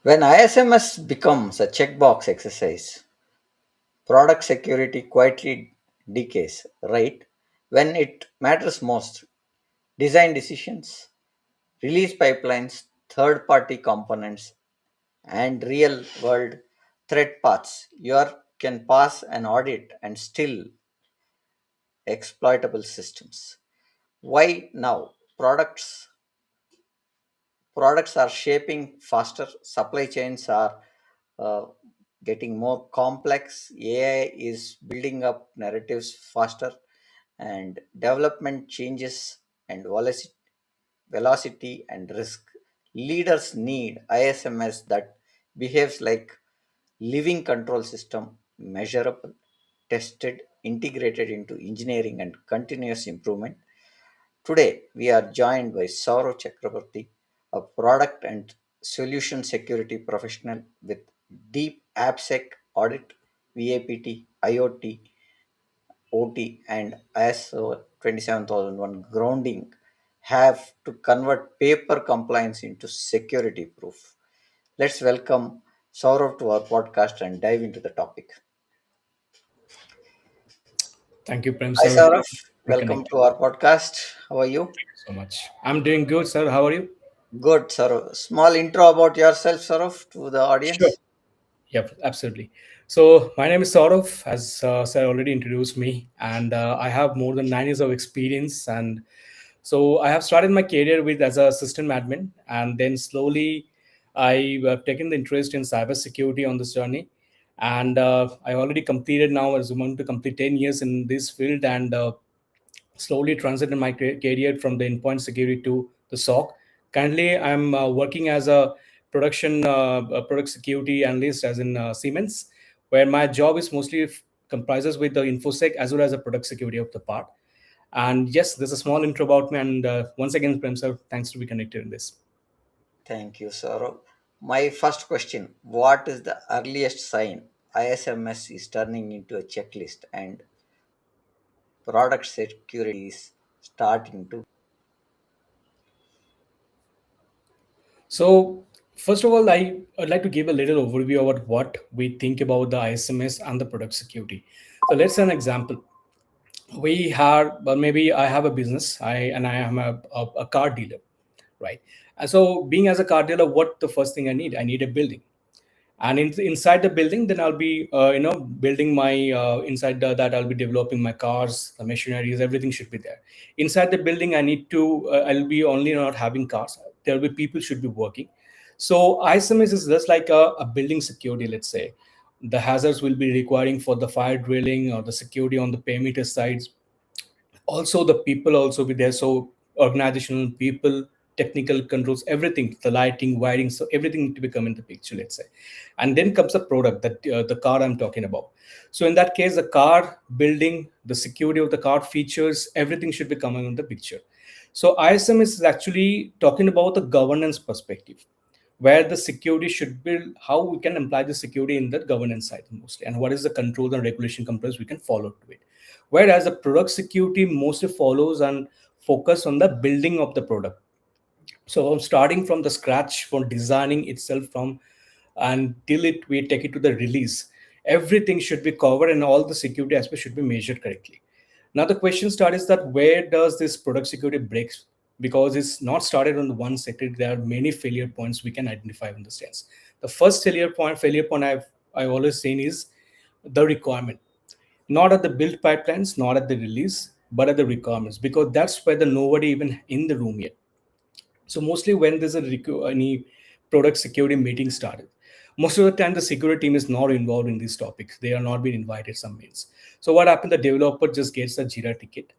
When ISMS becomes a checkbox exercise, product security quietly decays, right? When it matters most, design decisions, release pipelines, third party components, and real world threat paths, can pass an audit and still exploitable systems. Why now? Products are shaping faster, supply chains are uh, getting more complex, AI is building up narratives faster, and development changes and velocity and risk. Leaders need ISMS that behaves like living control system, measurable, tested, integrated into engineering and continuous improvement. Today, we are joined by Saurav Chakraborty, a product and solution security professional with deep AppSec audit, VAPT, IoT, OT, and ISO 27001 grounding have to convert paper compliance into security proof. Let's welcome Saurav to our podcast and dive into the topic. Thank you, Prem Hi, sir. Saurav. Welcome Reconnect. to our podcast. How are you? Thank you so much. I'm doing good, sir. How are you? Good, Saurav. Small intro about yourself, Saurav, to the Sure. audience. Yep, absolutely. So my name is Saurav, as sir already introduced me, and I have more than 9 years of experience. And so I have started my career with as a system admin, and then slowly I have taken the interest in cybersecurity on this journey. And I already completed now, as going to complete 10 years in this field, and slowly transited my career from the endpoint security to the SOC. Currently, I'm working as a product security analyst, as in Siemens, where my job is mostly comprises with the InfoSec as well as the product security of the part. And yes, there's a small intro about me. And once again, Prem sir, thanks to be connected in this. Thank you, Saurav. My first question: what is the earliest sign ISMS is turning into a checklist and product security is starting to? So, first of all, I'd like to give a little overview about what we think about the ISMS and the product security. So, let's say an example. We have, well, maybe I have a business, I am a car dealer, right? And so, being as a car dealer, what the first thing I need a building, and inside the building, then I'll be building my that I'll be developing my cars, the machineries, everything should be there. Inside the building, I'll be only not having cars, there'll be people should be working. So ISMS is just like a building security, let's say. The hazards will be requiring for the fire drilling or the security on the perimeter sides. Also the people also be there, so organizational people, technical controls, everything, the lighting, wiring, so everything need to become in the picture, let's say. And then comes the product, that the car I'm talking about. So in that case, the car building, the security of the car features, everything should be coming in the picture. So ISM is actually talking about the governance perspective, where the security should be, how we can apply the security in the governance side mostly, and what is the control and regulation compliance we can follow to it. Whereas the product security mostly follows and focus on the building of the product. So starting from the scratch, from designing itself from until it we take it to the release, everything should be covered and all the security aspects should be measured correctly. Now the question starts is that where does this product security breaks? Because it's not started on the one sector. There are many failure points we can identify in the sense. The first failure point I've always seen is the requirement, not at the build pipelines, not at the release, but at the requirements, because that's where the nobody even in the room yet. So mostly when there's any product security meeting started, most of the time the security team is not involved in these topics. They are not being invited some means. So what happened? The developer just gets a Jira ticket.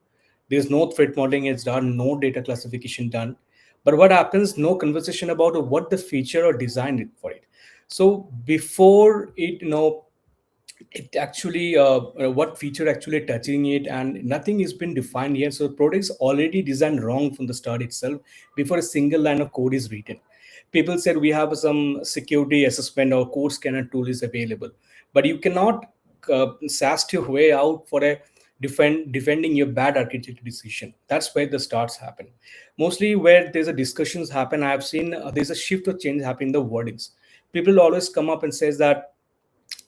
There's no threat modeling is done, no data classification done. But what happens? No conversation about what the feature or design it for it. So before it, it actually what feature actually touching it, and nothing has been defined yet. So the product is already designed wrong from the start itself before a single line of code is written. People said we have some security assessment or code scanner tool is available, but you cannot sast your way out for a defending your bad architecture decision. That's where the starts happen. Mostly where there's a discussions happen, I have seen there's a shift or change happen in the wordings. people always come up and says that,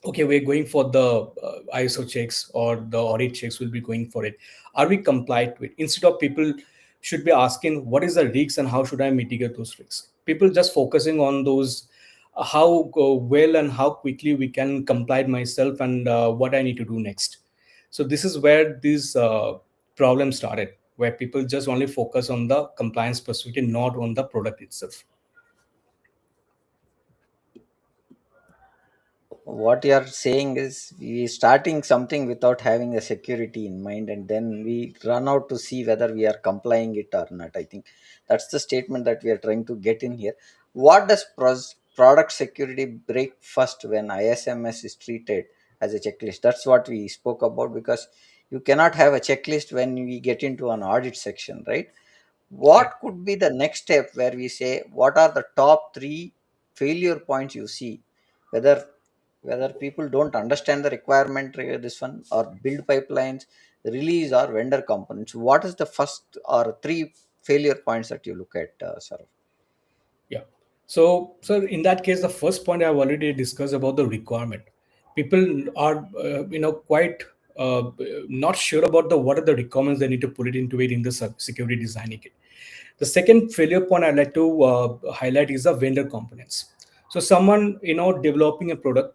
okay, we're going for the ISO checks or the audit checks, will be going for it. Are we compliant with? Instead of people should be asking what is the risks and how should I mitigate those risks. People just focusing on those, how well and how quickly we can comply myself, and what I need to do next. So this is where this problem started, where people just only focus on the compliance perspective, not on the product itself. What you are saying is we starting something without having a security in mind, and then we run out to see whether we are complying it or not. I think that's the statement that we are trying to get in here. What does product security break first when ISMS is treated as a checklist? That's what we spoke about, because you cannot have a checklist when we get into an audit section, right? Yeah. What could be the next step where we say what are the top three failure points you see, whether people don't understand the requirement, this one, or build pipelines, release, or vendor components? What is the first or three failure points that you look at, sir? Yeah. So in that case, the first point I've already discussed about the requirement. People are, quite not sure about the what are the requirements they need to put it into it in the security designing it. The second failure point I'd like to highlight is the vendor components. So someone, developing a product,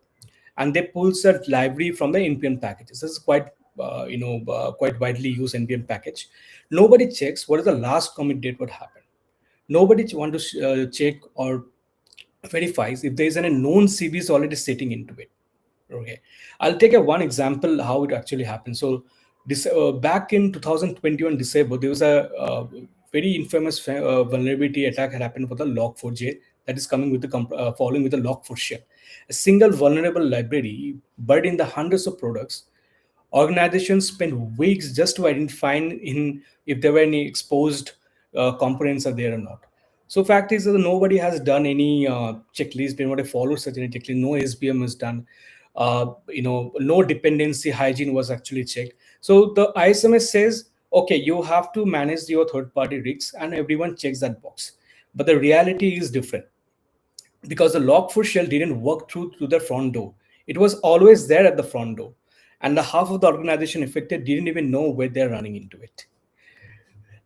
and they pulls a library from the npm packages. This is quite, quite widely used npm package. Nobody checks what is the last commit date, what happened. Nobody want to check or verifies if there is any known CVs already sitting into it. Okay, I'll take a one example how it actually happened. So this back in 2021 December, there was a very infamous vulnerability attack had happened for the Log4j, that is coming with the following with the Log4 shell. A single vulnerable library buried in the hundreds of products. Organizations spent weeks just to identify in if there were any exposed components are there or not. So fact is that nobody has done any checklist, nobody followed such a checklist, no SBM is done, no dependency hygiene was actually checked. So the ISMS says, okay, you have to manage your third party risks, and everyone checks that box. But the reality is different, because the log4 shell didn't work through to the front door. It was always there at the front door, and the half of the organization affected didn't even know where they're running into it.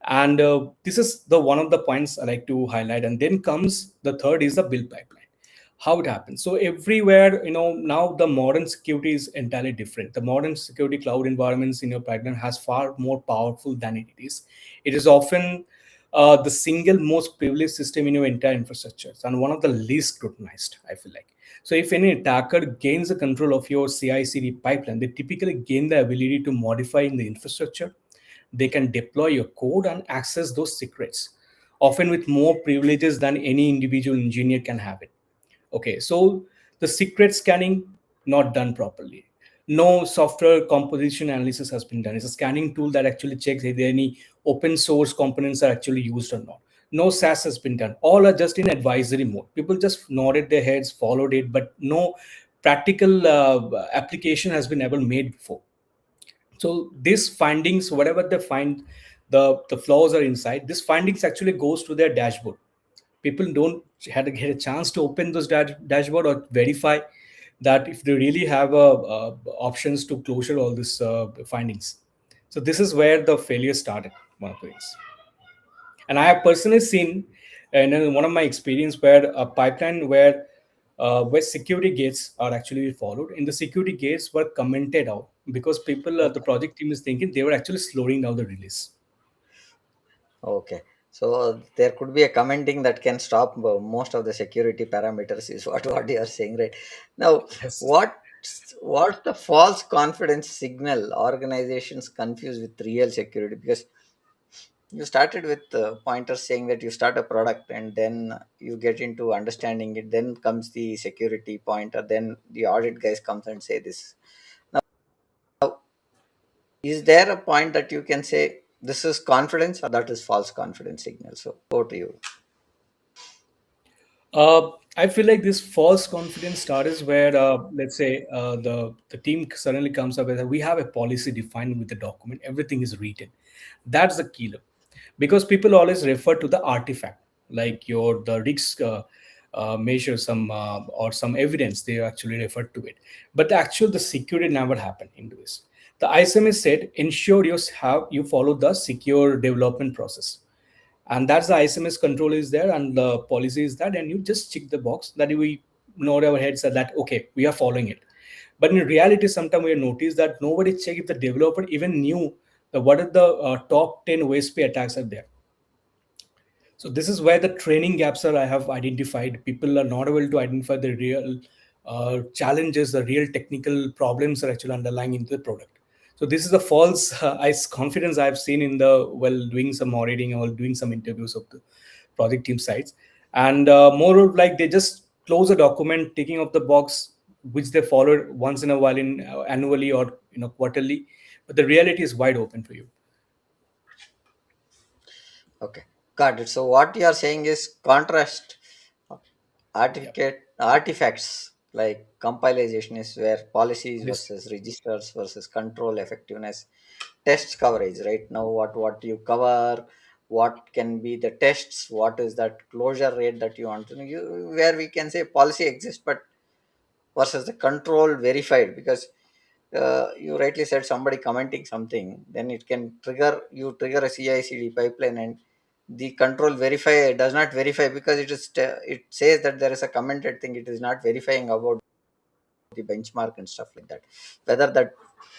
And this is the one of the points I like to highlight. And then comes the third is the build pipeline. How it happens. So everywhere, now the modern security is entirely different. The modern security cloud environments in your pipeline has far more powerful than it is. It is often the single most privileged system in your entire infrastructure, and one of the least scrutinized, I feel like. So if any attacker gains the control of your CI/CD pipeline, they typically gain the ability to modify in the infrastructure. They can deploy your code and access those secrets, often with more privileges than any individual engineer can have it. Okay, so the secret scanning not done properly. No software composition analysis has been done. It's a scanning tool that actually checks if there any open source components are actually used or not. No SAS has been done. All are just in advisory mode. People just nodded their heads, followed it, but no practical application has been ever made before. So these findings, whatever they find, the flaws are inside. This findings actually goes to their dashboard. People don't had to get a chance to open those dashboard or verify that if they really have options to closure all these findings. So this is where the failure started, one of the things. And I have personally seen, and in one of my experience, where a pipeline where security gates are actually followed, and the security gates were commented out because people, the Okay. project team is thinking they were actually slowing down the release. Okay. So there could be a commenting that can stop most of the security parameters, is what you are saying, right? Now, Yes. what's the false confidence signal organizations confuse with real security? Because you started with pointers saying that you start a product and then you get into understanding it, then comes the security pointer, then the audit guys comes and say this. Now, is there a point that you can say this is confidence or that is false confidence signal? So go to you. I feel like this false confidence starts where, let's say, the team suddenly comes up with we have a policy defined with the document, everything is written. That's the killer, because people always refer to the artifact, like your the risk. measure, some or some evidence, they actually referred to it. But the actual the security never happened into this. The ISMS said ensure you follow the secure development process, and that's the ISMS control is there and the policy is that, and you just check the box that we nod our heads at that okay we are following it. But in reality, sometimes we notice that nobody check if the developer even knew the what are the top 10 OSP attacks are there. So this is where the training gaps are I have identified. People are not able to identify the real challenges, the real technical problems are actually underlying into the product. So this is a false confidence I've seen in the while doing some auditing or doing some interviews of the project team sites, and more of like they just close a document, taking off the box, which they follow once in a while in annually or quarterly, but the reality is wide open for you. Okay, got it. So what you are saying is contrast Yeah. artifacts like compilation is where policies This versus registers versus control effectiveness, tests coverage. Right now, what you cover, what can be the tests, what is that closure rate that you want to know, where we can say policy exists, but versus the control verified, because you rightly said somebody commenting something, then it can trigger a CI/CD pipeline, and the control verify does not verify because it says that there is a commented thing. It is not verifying about the benchmark and stuff like that, whether that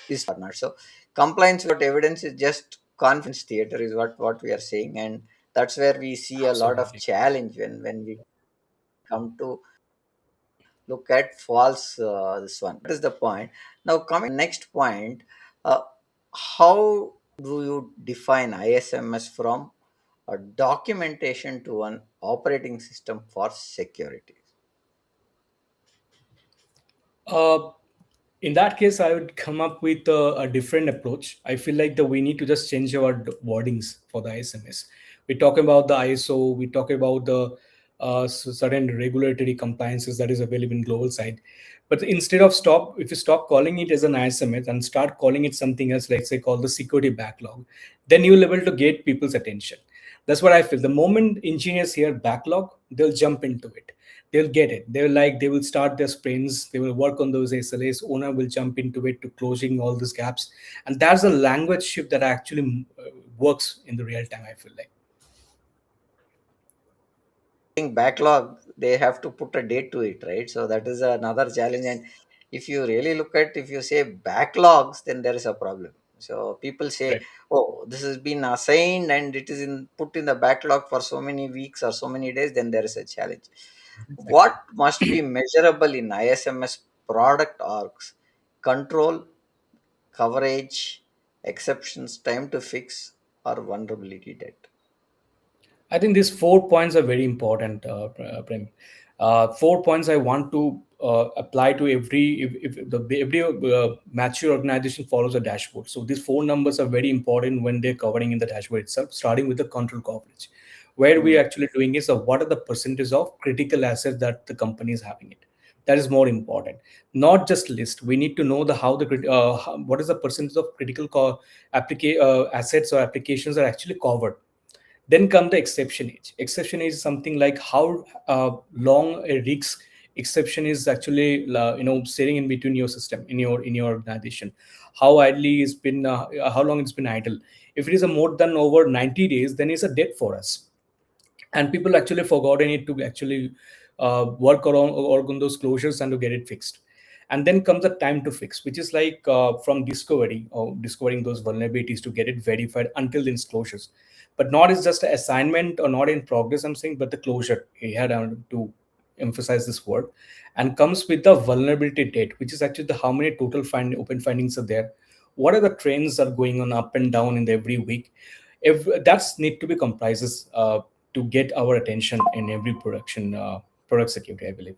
is or not. So compliance without evidence is just confidence theater, is what we are saying, and that's where we see a lot of absolutely. challenge when we come to look at false this one. That is the point. Now coming next point, uh, how do you define ISMS from a documentation to an operating system for security? Uh, in that case, I would come up with a different approach. I feel like that we need to just change our wordings for the ISMS. We talk about the ISO, we talk about the certain regulatory compliances that is available in global side. But instead of if you stop calling it as an ISMS and start calling it something else, like say called the security backlog, then you'll be able to get people's attention. That's what I feel. The moment engineers hear backlog, they'll jump into it. They'll get it. They will start their sprints. They will work on those SLAs. Owner will jump into it to closing all these gaps. And that's a language shift that actually works in the real time, I feel like. Backlog, they have to put a date to it, right? So that is another challenge. And if you really look at, if you say backlogs, then there is a problem. So people say, Right. oh, this has been assigned and it is in put in the backlog for so many weeks or so many days, then there is a challenge. What Exactly. must be measurable in ISMS product orgs? Control, coverage, exceptions, time to fix, or vulnerability depth? I think these 4 points are very important, Prem. 4 points I want to apply to if every mature organization follows a dashboard. So these four numbers are very important when they're covering in the dashboard itself, starting with the control coverage. Where we Hmm. actually doing is what are the percentage of critical assets that the company is having it. That is more important. Not just list. We need to know the what is the percentage of critical assets or applications are actually covered. Then come the exception age. Exception age is something like how long a risk exception is actually sitting in between your system in your organization. How idly it's been how long it's been idle. If it is a more than over 90 days, then it's a debt for us, and people actually forgotten it to actually work on those closures and to get it fixed. And then comes the time to fix, which is like from discovery or discovering those vulnerabilities to get it verified until its closures. But not is just an assignment or not in progress, I'm saying, but the closure. We had to emphasize this word. And comes with the vulnerability date, which is actually the how many total open findings are there, what are the trends are going on up and down in the every week. If that's need to be comprises to get our attention in every product security, I believe.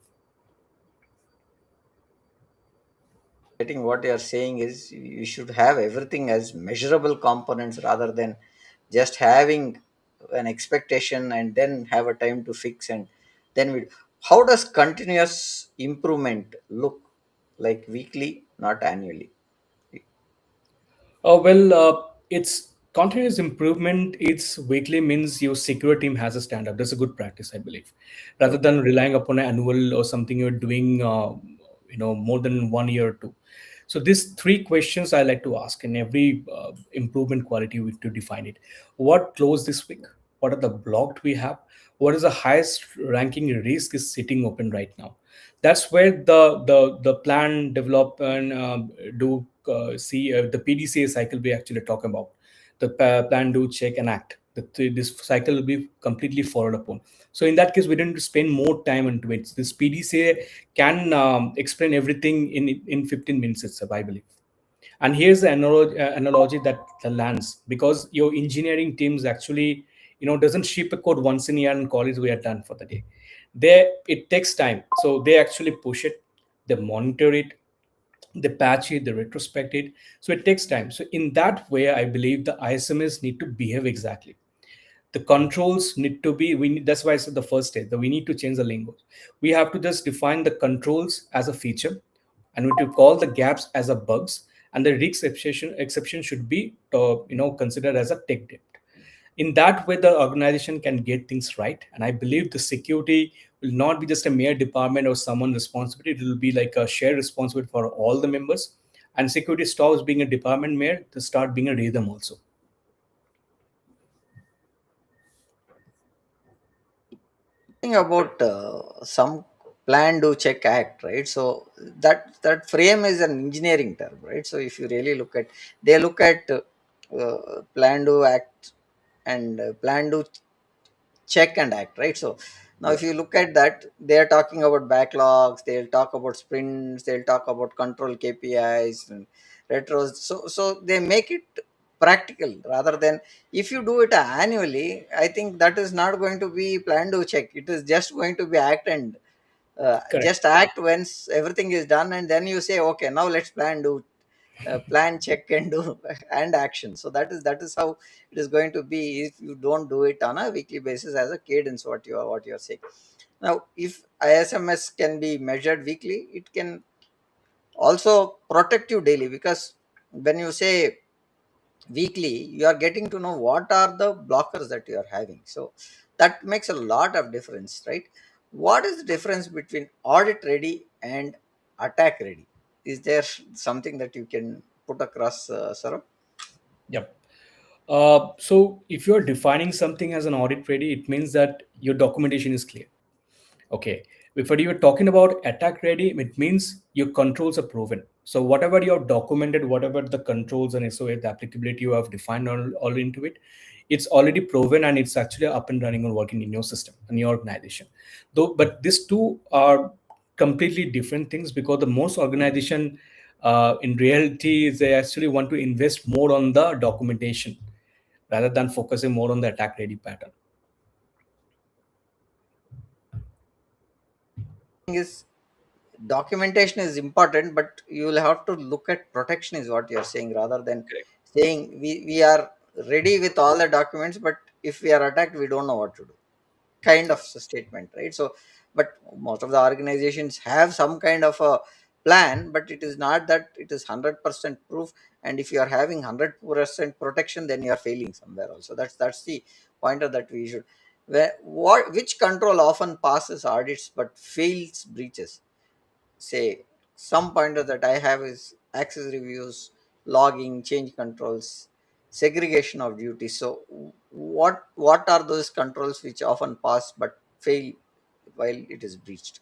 I think what you are saying is you should have everything as measurable components rather than just having an expectation and then have a time to fix, and then we. How does continuous improvement look like weekly, not annually? Well, it's Continuous improvement, it's weekly, means your secure team has a stand up. That's a good practice, I believe, rather than relying upon an annual or something you're doing more than 1 year or two. So these three questions I like to ask in every improvement quality to define it. What closed this week? What are the blocked we have? What is the highest ranking risk is sitting open right now? That's where the plan develop and do see the PDCA cycle we actually talk about. The plan, do, check, and act. This cycle will be completely followed upon. So in that case, we didn't spend more time into it. This PDCA can explain everything in 15 minutes itself, I believe. And here's the analogy that lands, because your engineering teams actually doesn't ship a code once in a year and call it we are done for the day. It takes time, so they actually push it, they monitor it, they patch it, they retrospect it. So it takes time. So in that way, I believe the ISMS need to behave exactly. The controls need to be, that's why I said the first stage that we need to change the lingo. We have to just define the controls as a feature, and we to call the gaps as a bugs, and the risk exception should be considered as a tech debt. In that way, the organization can get things right. And I believe the security will not be just a mere department or someone responsibility. It will be like a shared responsibility for all the members. And security stops being a department mere to start being a rhythm also. Think about some plan, do, check, act, right? So that frame is an engineering term, right? So if you really look at, they look at plan, do, act, and plan, do, check, and act, right? So now Yeah, if you look at that, they are talking about backlogs, they'll talk about sprints, they'll talk about control KPIs and retros. So they make it practical rather than, if you do it annually, I think that is not going to be plan, do, check. It is just going to be act, and correct. just act once everything is done, and then you say, okay, now let's plan, do, plan, check, and do and action. So that is how it is going to be if you don't do it on a weekly basis as a cadence, what you're saying. Now if ISMS can be measured weekly, it can also protect you daily, because when you say weekly, you are getting to know what are the blockers that you are having. So that makes a lot of difference, right? What is the difference between audit ready and attack ready? Is there something that you can put across, Saurabh? Yep. So if you're defining something as an audit ready, it means that your documentation is clear. Okay. If you're talking about attack ready, it means your controls are proven. So whatever you have documented, whatever the controls and SOA, the applicability you have defined all into it, it's already proven and it's actually up and running and working in your system and your organization. Though, but these two are completely different things, because the most organization, in reality, they actually want to invest more on the documentation rather than focusing more on the attack ready pattern. Thing is, documentation is important, but you will have to look at protection, is what you're saying, rather than Correct. saying we are ready with all the documents, but if we are attacked, we don't know what to do, kind of statement, right? So but most of the organizations have some kind of a plan, but it is not that it is 100% proof. And if you are having 100% protection, then you are failing somewhere also. That's the pointer that we should, which control often passes audits but fails breaches. Say, some pointer that I have is access reviews, logging, change controls, segregation of duties. So what are those controls which often pass but fail while it is breached?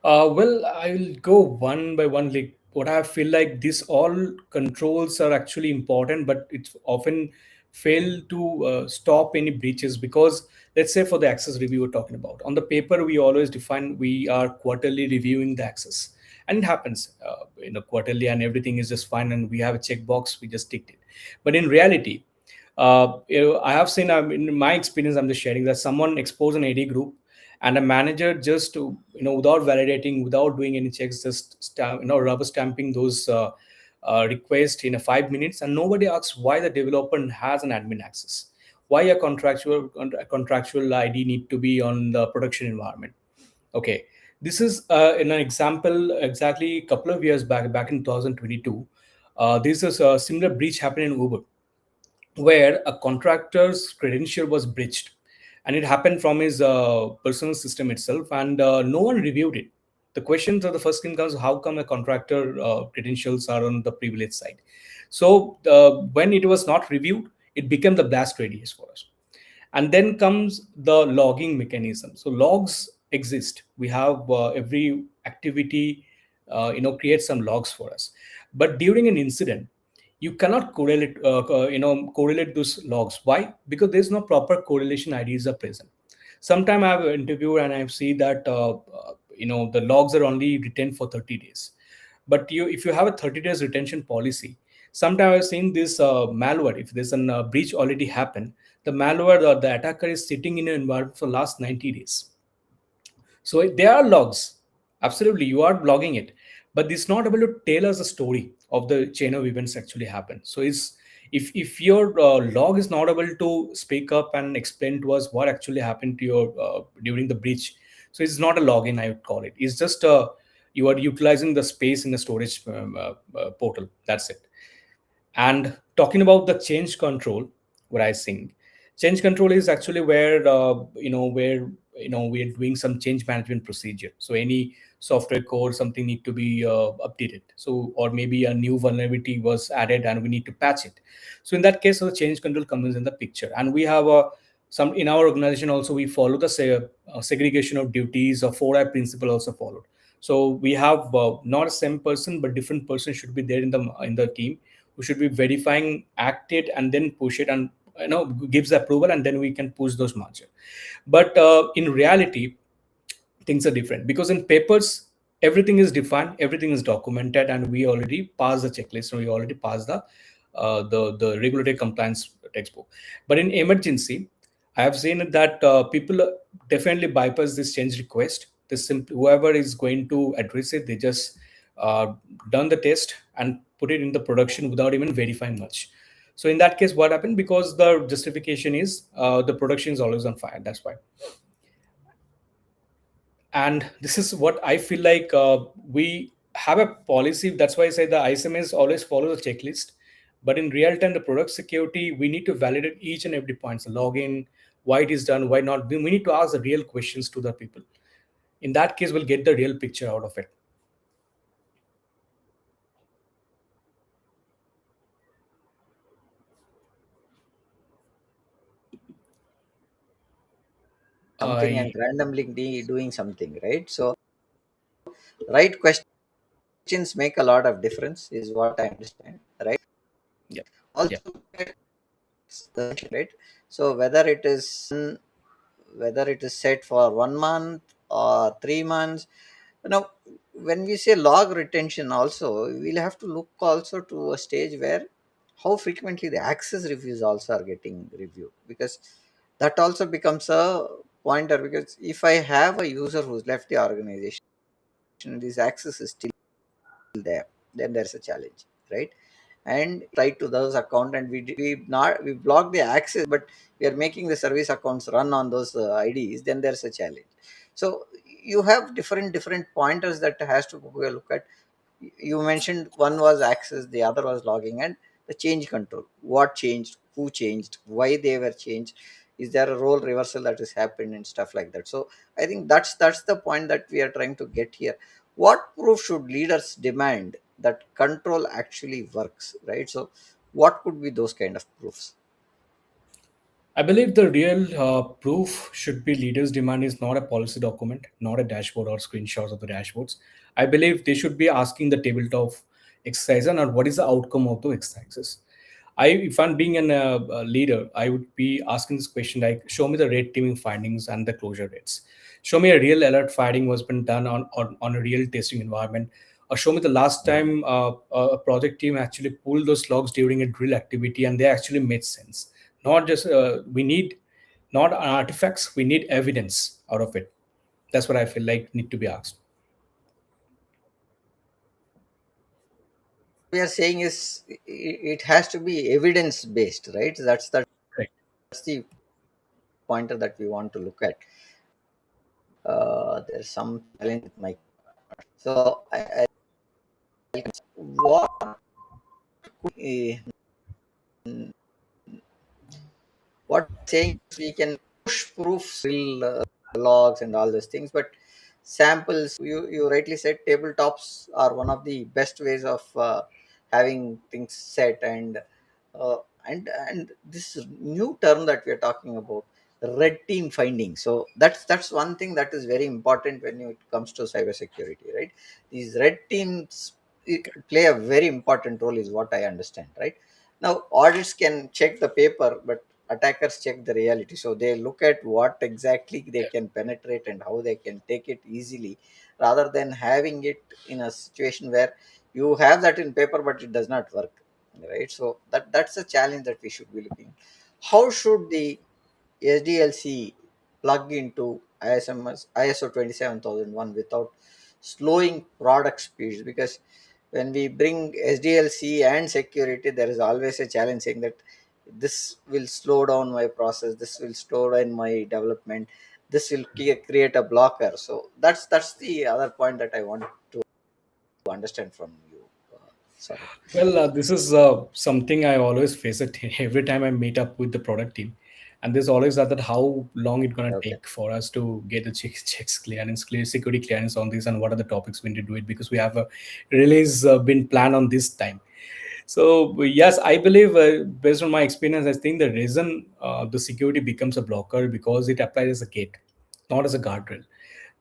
Well, I will go one by one. Like what I feel like, these all controls are actually important, but it's often fail to stop any breaches, because let's say for the access review we're talking about, on the paper we always define we are quarterly reviewing the access, and it happens quarterly, and everything is just fine, and we have a checkbox, we just ticked it. But in reality, I have seen, in my experience, I'm just sharing that someone exposed an AD group, and a manager just without validating, without doing any checks, just rubber stamping those requests in a 5 minutes, and nobody asks why the developer has an admin access, why a contractual ID need to be on the production environment. Okay, this is in an example exactly a couple of years back in 2022. This is a similar breach happened in Uber. where a contractor's credential was breached, and it happened from his personal system itself, and no one reviewed it. The questions of the first thing comes: how come a contractor credentials are on the privilege side? So when it was not reviewed, it became the blast radius for us. And then comes the logging mechanism. So logs exist. We have every activity creates some logs for us. But during an incident, you cannot correlate those logs. Why? Because there's no proper correlation IDs are present. Sometime I've interviewed and I've seen that the logs are only retained for 30 days. But if you have a 30 days retention policy, sometimes I've seen this malware. If there's a breach already happened, the malware or the attacker is sitting in an environment for last 90 days. So there are logs. Absolutely, you are logging it, but it's not able to tell us a story of the chain of events actually happened. So it's if your log is not able to speak up and explain to us what actually happened to your during the breach, so it's not a login. I would call it. It's just you are utilizing the space in the storage portal. That's it. And talking about the change control, what I think, change control is actually where we're doing some change management procedure. So any software code, something need to be updated. So or maybe a new vulnerability was added and we need to patch it. So in that case, so the change control comes in the picture, and we have some in our organization also we follow the segregation of duties or 4I principle also followed. So we have not a same person but different person should be there in the team, who should be verifying act it and then push it, and gives the approval, and then we can push those merger. But in reality, things are different, because in papers everything is defined, everything is documented, and we already passed the checklist, and we already passed the regulatory compliance textbook. But in emergency, I have seen that people definitely bypass this change request. This simply, whoever is going to address it, they just uh, done the test and put it in the production without even verifying much. So in that case, what happened? Because the justification is the production is always on fire. That's why. And this is what I feel like we have a policy. That's why I say the ISMS always follow the checklist. But in real time, the product security, we need to validate each and every point. So login, why it is done, why not. We need to ask the real questions to the people. In that case, we'll get the real picture out of it. Something and I randomly doing something, right? So right questions make a lot of difference is what I understand, right? Yeah, yeah. Also, right? So whether it is set for 1 month or 3 months, you know, when we say log retention, also we'll have to look also to a stage where how frequently the access reviews also are getting reviewed, because that also becomes a pointer. Because if I have a user who's left the organization and this access is still there, then there's a challenge, right? And try to those account, and we block the access, but we are making the service accounts run on those IDs, then there's a challenge. So you have different pointers that has to go look at. You mentioned one was access, the other was logging, and the change control. What changed, who changed, why they were changed, is there a role reversal that has happened and stuff like that. So I think that's the point that we are trying to get here. What proof should leaders demand that control actually works, right? So what could be those kind of proofs? I believe the real proof should be leaders' demand is not a policy document, not a dashboard or screenshots of the dashboards. I believe they should be asking the tabletop exercise and what is the outcome of the exercises. If I'm being a leader, I would be asking this question like, show me the red teaming findings and the closure rates. Show me a real alert firing was been done on a real testing environment, or show me the last time a project team actually pulled those logs during a drill activity and they actually made sense. Not just we need not artifacts, we need evidence out of it. That's what I feel like need to be asked. We are saying is it has to be evidence based, right? Correct. That's the pointer that we want to look at. There's some challenge with my. So what what I'm saying is we can push proofs, real logs and all those things, but samples, you rightly said, tabletops are one of the best ways of having things set. Uh, and this new term that we are talking about, red team finding, so that's one thing that is very important when it comes to cybersecurity, right? These red teams play a very important role, is what I understand, right? Now audits can check the paper, but attackers check the reality, so they look at what exactly they can penetrate and how they can take it easily, rather than having it in a situation where you have that in paper but it does not work, right? So that's a challenge that we should be looking. How should the SDLC plug into ISMS ISO 27001 without slowing product speeds? Because when we bring SDLC and security, there is always a challenge saying that this will slow down my process, this will slow down my development, this will create a blocker. So that's the other point that I want to understand from you, Saurabh. Well, this is something I always face it every time I meet up with the product team, and there's always that how long it's gonna Okay. take for us to get the checks clearance, clear security clearance on this, and what are the topics we need to do it, because we have a release been planned on this time. So yes, I believe based on my experience, I think the reason the security becomes a blocker because it applies as a gate, not as a guardrail.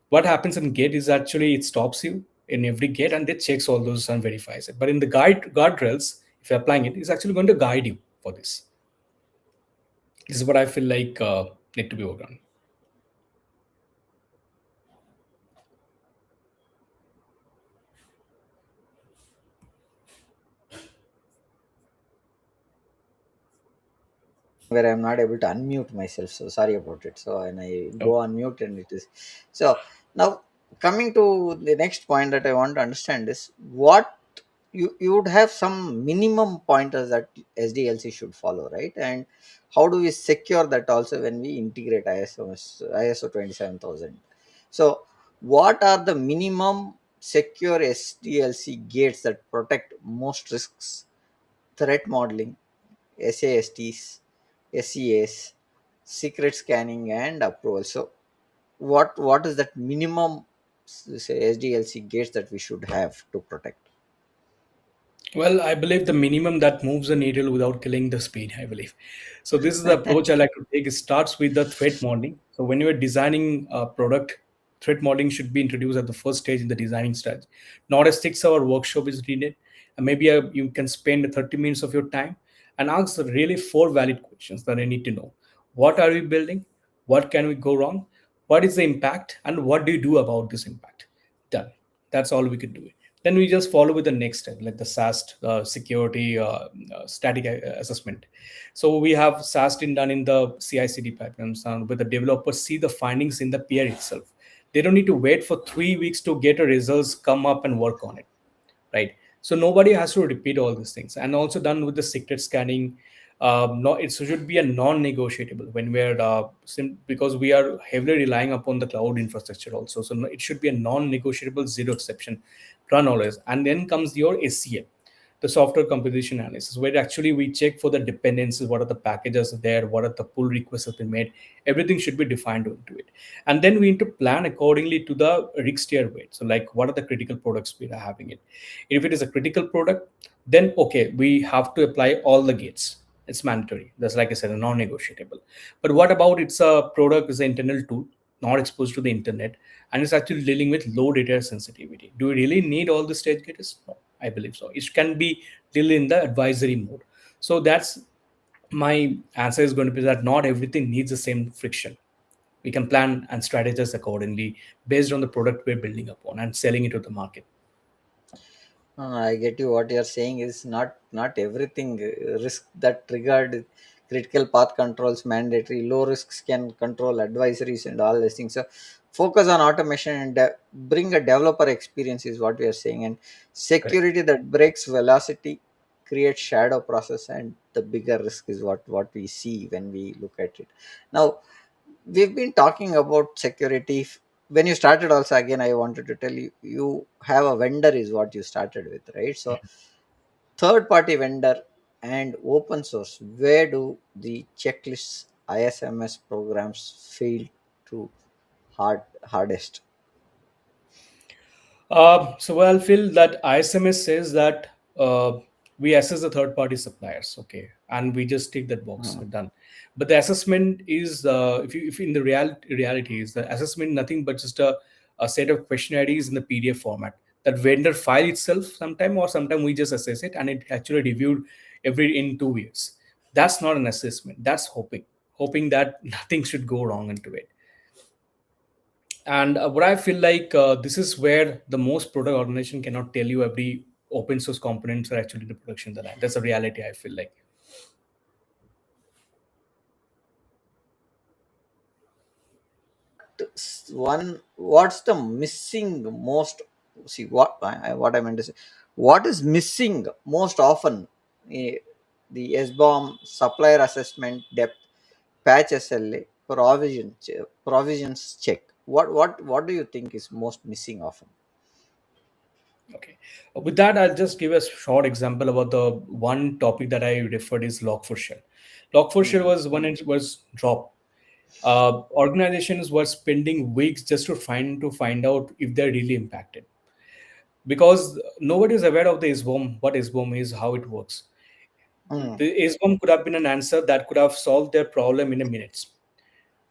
What happens in gate is actually it stops you in every gate and it checks all those and verifies it. But in the guardrails, if you're applying it, it's actually going to guide you for this. This is what I feel like need to be worked on. Where I'm not able to unmute myself. So sorry about it. So and I Oh, go on mute and it is so. Now coming to the next point that I want to understand is what you would have some minimum pointers that SDLC should follow, right? And how do we secure that also when we integrate ISO 27000? So what are the minimum secure SDLC gates that protect most risks? Threat modeling, SASTs, SEAs, secret scanning, and approval. So, what is that minimum, say, SDLC gates that we should have to protect? well, I believe the minimum that moves the needle without killing the speed, I believe. So this is the approach I like to take. It starts with the threat modeling. So when you are designing a product, threat modeling should be introduced at the first stage in the designing stage. Not a 6 hour workshop is needed. And maybe you can spend 30 minutes of your time and ask the really four valid questions that I need to know. What are we building? What can we go wrong? What is the impact? And what do you do about this impact? Done. That's all we could do. Then we just follow with the next step, like the SAST, security static assessment. So we have SAST done in the CI/CD pipelines, and where the developers see the findings in the peer itself. They don't need to wait for 3 weeks to get a results, come up and work on it, right? So nobody has to repeat all these things. And also done with the secret scanning. No, it should be a non-negotiable when we're because we are heavily relying upon the cloud infrastructure also. So it should be a non-negotiable, zero exception, run always. And then comes your SCM, the software composition analysis, where actually we check for the dependencies, what are the packages there, what are the pull requests that we made. Everything should be defined into it. And then we need to plan accordingly to the risk tier weight. So like what are the critical products we are having it. If it is a critical product, then okay, we have to apply all the gates. It's mandatory. That's like I said, a non-negotiable. But what about it's a product is an internal tool, not exposed to the internet, and it's actually dealing with low data sensitivity. Do we really need all the stage gates? No, I believe so. It can be still in the advisory mode. So that's my answer is going to be that not everything needs the same friction. We can plan and strategize accordingly based on the product we're building upon and selling it to the market. I get you. What you're saying is not everything risk that triggered critical path controls mandatory. Low risks can control advisories and all these things. So focus on automation and bring a developer experience is what we are saying. And Correct. security that breaks velocity creates shadow process, and the bigger risk is what we see when we look at it. Now we've been talking about security. When you started also, again I wanted to tell you, you have a vendor is what you started with, right? So third party vendor and open source, where do the checklists ISMS programs fail to hardest? So well, I feel that ISMS says that we assess the third party suppliers, okay, and we just tick that box, we're Hmm. done. But the assessment is, if in the reality is the assessment nothing but just a set of question IDs in the PDF format. That vendor file itself, sometime or sometime we just assess it and it actually reviewed every in 2 years. That's not an assessment. That's hoping that nothing should go wrong into it. And what I feel like this is where the most product organization cannot tell you every open source components are actually the production the line. That's a reality I feel like. One, what's the missing most? See what what I meant to say. What is missing most often? eh, the SBOM supplier assessment depth, patch SLA, provisions check. What do you think is most missing often? Okay. With that, I'll just give a short example about the one topic that I referred is Log4Shell. Log4Shell Mhm. was when it was dropped. Organizations were spending weeks just to find out if they're really impacted, because nobody is aware of the SBOM, what SBOM is, how it works. Mm. The SBOM could have been an answer that could have solved their problem in a minute. Yeah.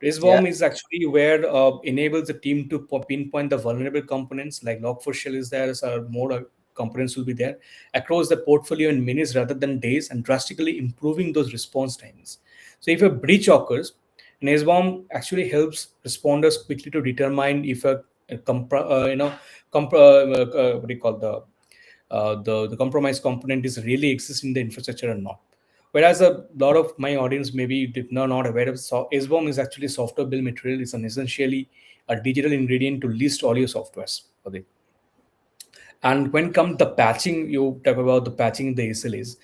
Reswarm is actually where enables the team to pinpoint the vulnerable components like Log4Shell is there, so more components will be there across the portfolio in minutes rather than days, and drastically improving those response times. So if a breach occurs, Nesbom actually helps responders quickly to determine if a what do you call the compromised component is really exists in the infrastructure or not. Whereas a lot of my audience maybe did not aware of, SBOM is actually software bill material. It's an essentially a digital ingredient to list all your softwares for the. And when come the patching, you talk about the patching in the SLAs.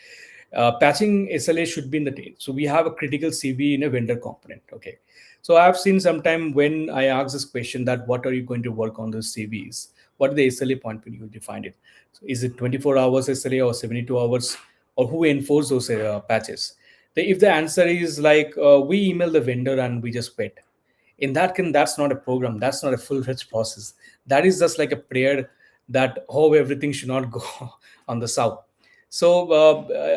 Patching SLA should be in the tail. So we have a critical CV in a vendor component. Okay. So I've seen sometime when I ask this question that what are you going to work on those CVs? What is the SLA point when you define it? So is it 24 hours SLA or 72 hours? Or who enforce those patches? If the answer is like we email the vendor and we just wait, in that can that's not a program, that's not a full-fledged process. That is just like a prayer that how everything should not go on the south. So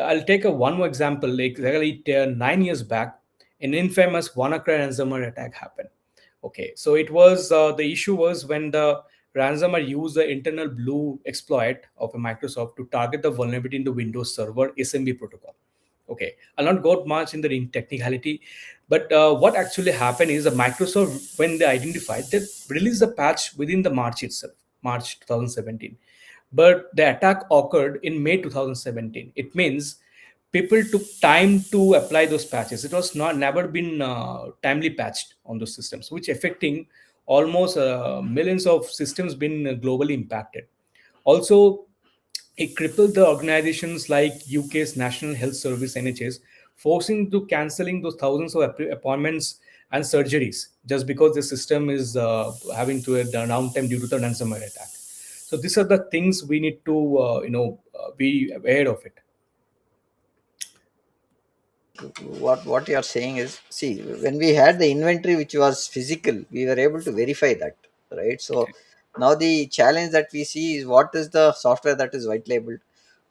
I'll take a one more example. Like exactly 9 years back, an infamous WannaCry ransomware attack happened. Okay, so it was the issue was when the ransomware used the internal blue exploit of a Microsoft to target the vulnerability in the Windows Server SMB protocol. Okay, I'll not go much in the technicality, but what actually happened is the Microsoft, when they identified, they released the patch within the March itself, March 2017. But the attack occurred in May 2017. It means people took time to apply those patches. It was not never been timely patched on those systems, which affecting almost millions of systems been globally impacted. Also, it crippled the organizations like UK's National Health Service (NHS), forcing to cancelling those thousands of appointments and surgeries just because the system is having to a downtime due to the ransomware attack. So these are the things we need to be aware of it. What you are saying is, see, when we had the inventory which was physical, we were able to verify that, right? So Okay. now the challenge that we see is what is the software that is white labeled,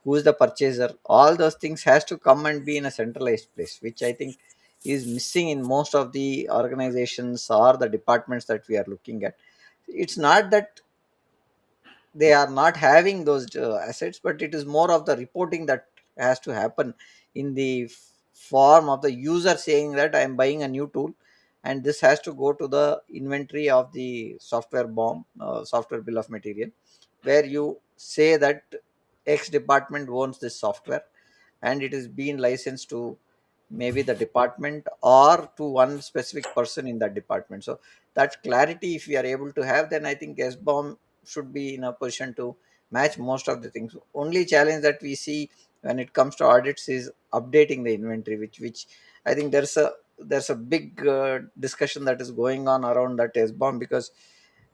who is the purchaser, all those things has to come and be in a centralized place, which I think is missing in most of the organizations or the departments that we are looking at. It's not that they are not having those assets, but it is more of the reporting that has to happen in the form of the user saying that I am buying a new tool, and this has to go to the inventory of the software bill of material, where you say that X department owns this software and it is being licensed to maybe the department or to one specific person in that department. So that clarity if we are able to have, then I think SBOM should be in a position to match most of the things. Only challenge that we see when it comes to audits is updating the inventory, which I think there's a big discussion that is going on around that SBOM, because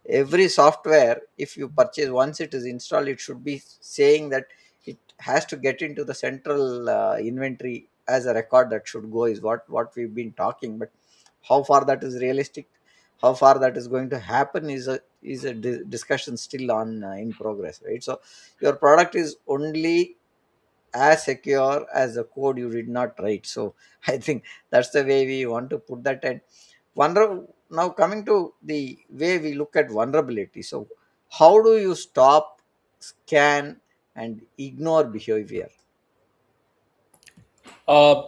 every software, if you purchase, once it is installed, it should be saying that it has to get into the central inventory as a record that should go, is what we've been talking. But how far that is realistic, how far that is going to happen is a discussion still on in progress, right? So your product is only as secure as the code you did not write. So I think that's the way we want to put that. And now coming to the way we look at vulnerability, so how do you stop, scan, and ignore behavior? Uh,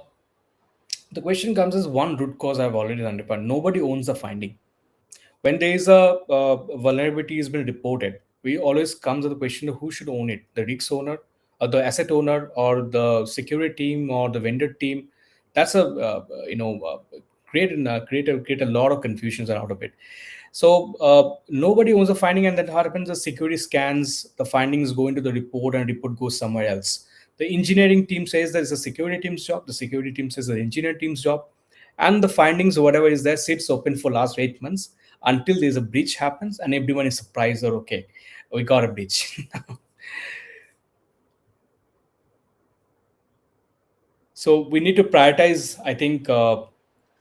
the question comes as one root cause I've already identified. Nobody owns the finding. When there is a vulnerability has been reported, we always come to the question of who should own it: the risk owner, or the asset owner, or the security team, or the vendor team. That's a create a lot of confusions out of it. So nobody owns the finding, and then what happens? The security scans the findings, go into the report, and report goes somewhere else. The engineering team says that it's a security team's job. The security team says the engineer team's job, and the findings, whatever is there, sits open for last 8 months until there's a breach happens, and everyone is surprised that okay, we got a breach. So we need to prioritize. I think the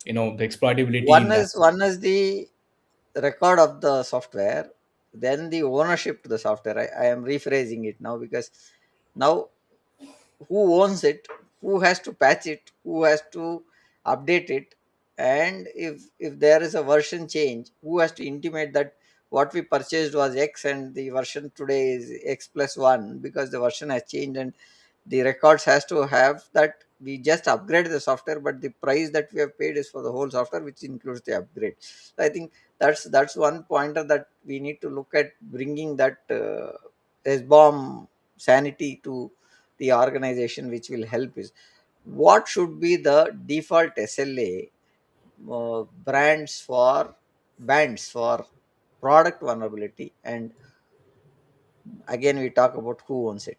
exploitability in that. One is the record of the software, then the ownership to the software. I am rephrasing it now, because now who owns it, who has to patch it, who has to update it, and if there is a version change, who has to intimate that what we purchased was X and the version today is X plus 1, because the version has changed. And the records has to have that we just upgrade the software, but the price that we have paid is for the whole software, which includes the upgrade. So I think that's one pointer that we need to look at, bringing that SBOM sanity to the organization, which will help is what should be the default SLA bands for product vulnerability. And again we talk about who owns it.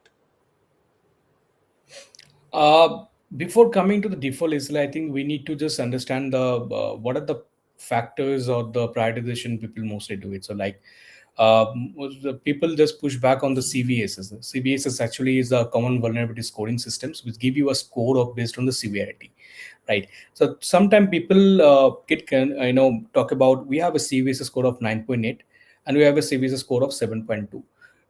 Uh, Before coming to the default ISLA, I think we need to just understand the what are the factors or the prioritization people mostly do it. So like the people just push back on the CVSs. The CVSs actually is a common vulnerability scoring systems which give you a score of based on the severity, right? So sometimes people talk about we have a CVS score of 9.8 and we have a CVS score of 7.2.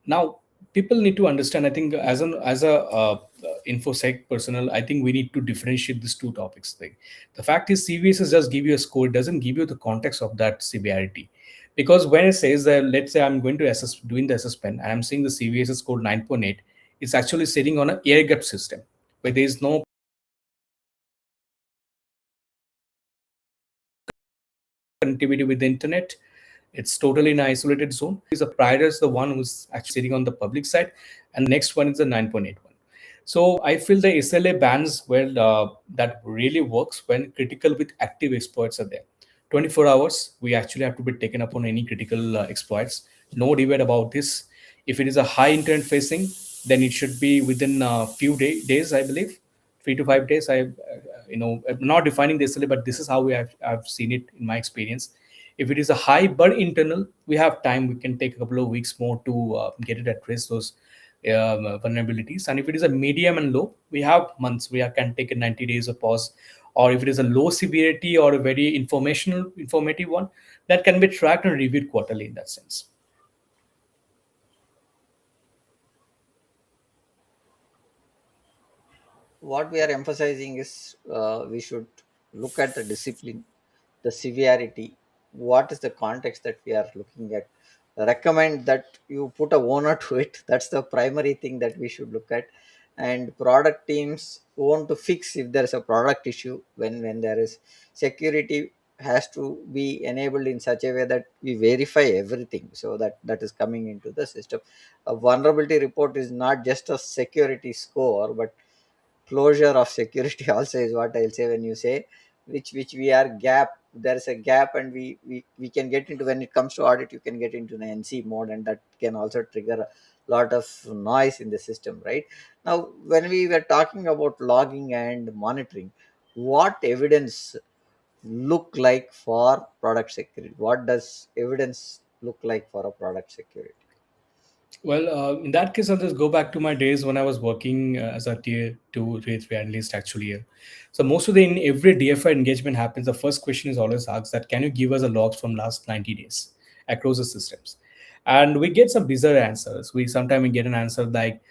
Now people need to understand. I think as a infosec personnel, I think we need to differentiate these two topics thing. The fact is CVS just give you a score, it doesn't give you the context of that severity. Because when it says that, let's say I'm going to assess doing the assessment and I'm seeing the CVS score 9.8, it's actually sitting on an air gap system where there is no connectivity with the internet. It's totally in an isolated zone. Is a prior is the one who's actually sitting on the public side, and the next one is the 9.8 one. So I feel the SLA bands, well, that really works when critical with active exploits are there. 24 hours, we actually have to be taken up on any critical exploits. No debate about this. If it is a high internet facing, then it should be within a few days, I believe, 3 to 5 days. I'm not defining the SLA, but this is how I've seen it in my experience. If it is a high but internal, we have time. We can take a couple of weeks more to get it address those vulnerabilities. And if it is a medium and low, we have months. Can take a 90 days of pause. Or if it is a low severity or a very informative one, that can be tracked and reviewed quarterly in that sense. What we are emphasizing is we should look at the discipline, the severity, what is the context that we are looking at. Recommend that you put a owner to it. That's the primary thing that we should look at. And product teams want to fix if there is a product issue. When there is security, has to be enabled in such a way that we verify everything, so that that is coming into the system. A vulnerability report is not just a security score, but closure of security also is what I'll say. When you say which we are gap, there's a gap, and we can get into, when it comes to audit, you can get into the NC mode, and that can also trigger a lot of noise in the system, right? Now when we were talking about logging and monitoring, what evidence look like for product security? What does evidence look like for a product security? Well, in that case, I'll just go back to my days when I was working as a tier two, tier three analyst actually here. So most of the in every DFI engagement happens, the first question is always asked that can you give us a logs from last 90 days across the systems? And we get some bizarre answers. We sometimes we get an answer like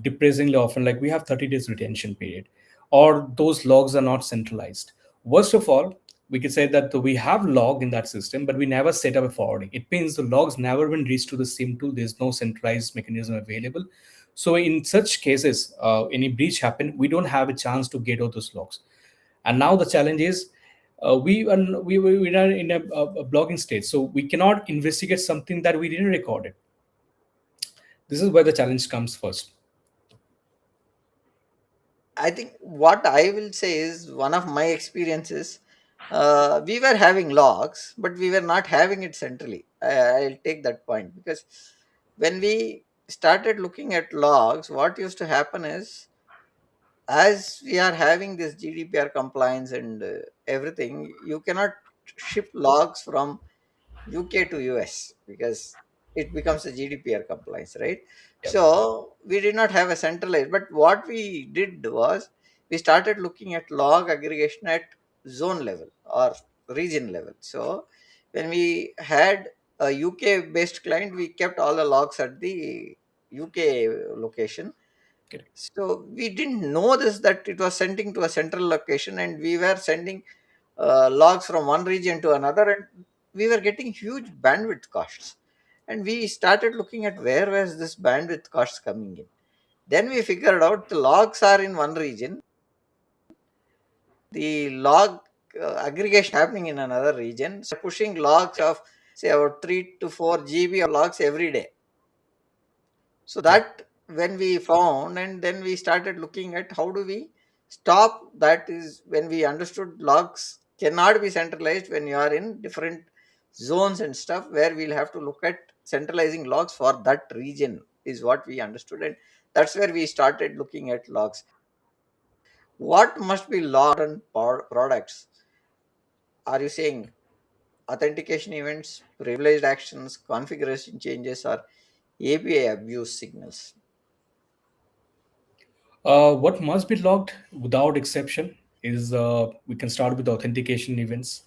depressingly often, like we have 30 days retention period, or those logs are not centralized. Worst of all, we could say that we have log in that system, but we never set up a forwarding. It means the logs never been reached to the same tool. There's no centralized mechanism available. So in such cases, any breach happen, we don't have a chance to get all those logs. And now the challenge is we are in a blogging state, so we cannot investigate something that we didn't record it. This is where the challenge comes first. I think what I will say is one of my experiences. We were having logs, but we were not having it centrally. I'll take that point because when we started looking at logs, what used to happen is as we are having this GDPR compliance and everything, you cannot ship logs from UK to US because it becomes a GDPR compliance, right? Yep. So we did not have a centralized, but what we did was we started looking at log aggregation at zone level or region level. So when we had a UK based client, we kept all the logs at the UK location. Correct. So we didn't know this that it was sending to a central location, and we were sending logs from one region to another, and we were getting huge bandwidth costs. And we started looking at where was this bandwidth costs coming in. Then we figured out the logs are in one region, the log aggregation happening in another region. So pushing logs of say about 3 to 4 GB of logs every day. So Yep. that when we found, and then we started looking at how do we stop that, is when we understood logs cannot be centralized when you are in different zones and stuff, where we'll have to look at centralizing logs for that region is what we understood. And that's where we started looking at logs. What must be logged on products? Are you saying authentication events, privileged actions, configuration changes, or API abuse signals? What must be logged without exception is we can start with authentication events.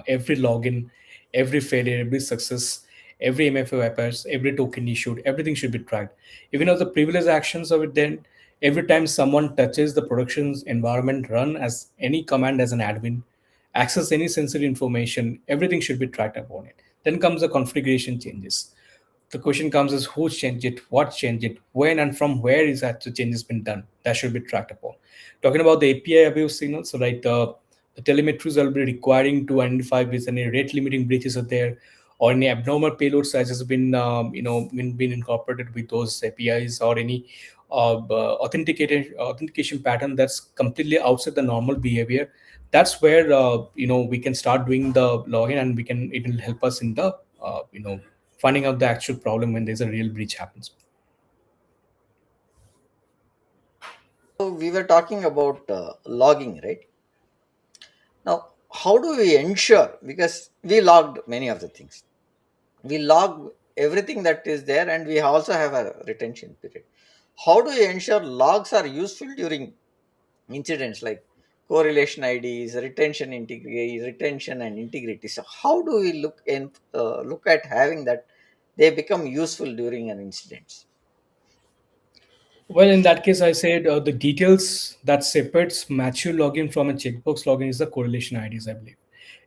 Every login, every failure, every success, every MFA wrappers, every token issued, everything should be tracked. Even though the privileged actions of it, then every time someone touches the production's environment, run as any command as an admin, access any sensitive information, everything should be tracked upon it. Then comes the configuration changes. The question comes is who changed it, what changed it, when and from where is that the change has been done. That should be tracked upon. Talking about the API abuse signals, so right, the telemetries will be requiring to identify if any rate limiting breaches are there, or any abnormal payload size has been been incorporated with those APIs, or any authentication pattern that's completely outside the normal behavior. That's where we can start doing the login, and we can it will help us in the finding out the actual problem when there's a real breach happens. So we were talking about logging, right? Now, how do we ensure? Because we logged many of the things. We log everything that is there, and we also have a retention period. How do we ensure logs are useful during incidents like correlation IDs, retention integrity, retention and integrity? So, how do we look at having that they become useful during an incident? Well, in that case, I said the details that separates mature login from a checkbox login is the correlation IDs, I believe.